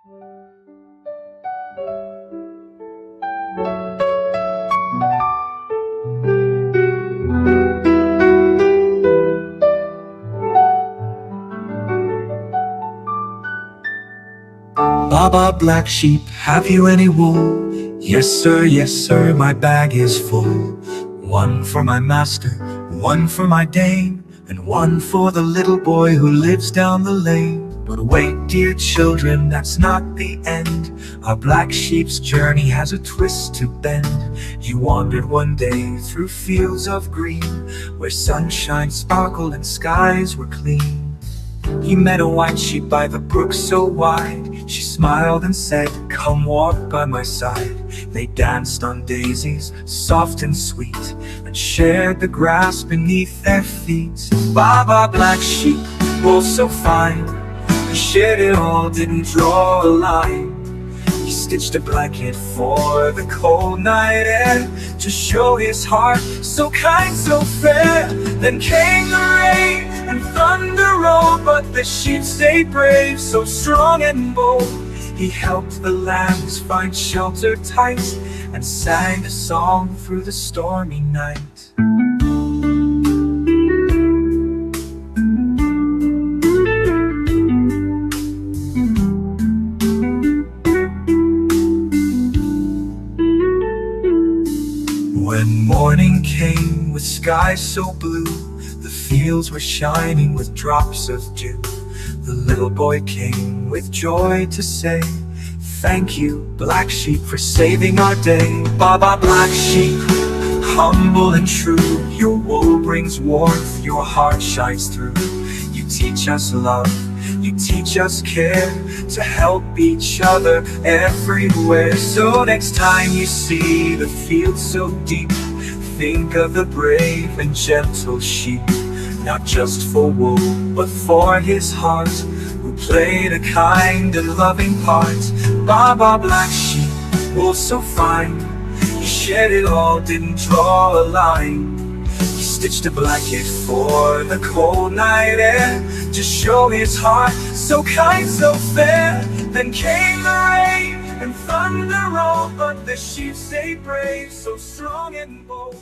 Baba Black Sheep, have you any wool? Yes sir, my bag is full. One for my master, one for my dame, and one for the little boy who lives down the lane. But wait, dear children, that's not the end. Our black sheep's journey has a twist to bend. He wandered one day through fields of green, where sunshine sparkled and skies were clean. He met a white sheep by the brook so wide. She smiled and said, "Come walk by my side." They danced on daisies, soft and sweet, and shared the grass beneath their feet. Baba Black Sheep, wool so fine, he shared it all, didn't draw a line. He stitched a blanket for the cold night air, to show his heart, so kind, so fair. Then came the rain and thunder rolled, but the sheep stayed brave, so strong and bold. He helped the lambs find shelter tight, and sang a song through the stormy night. When morning came with skies so blue, the fields were shining with drops of dew. The little boy came with joy to say, "Thank you, Black Sheep, for saving our day." Baba Black Sheep, humble and true, your wool brings warmth, your heart shines through. You teach us love, you teach us care, to help each other everywhere. So next time you see the field so deep, think of the brave and gentle sheep, not just for wool, but for his heart, who played a kind and loving part. Baba Black Sheep, wool so fine, he shared it all, didn't draw a line. He stitched a blanket for the cold night air, to show his heart, so kind, so fair. Then came the rain and thunder rolled, but the sheep stayed brave, so strong and bold.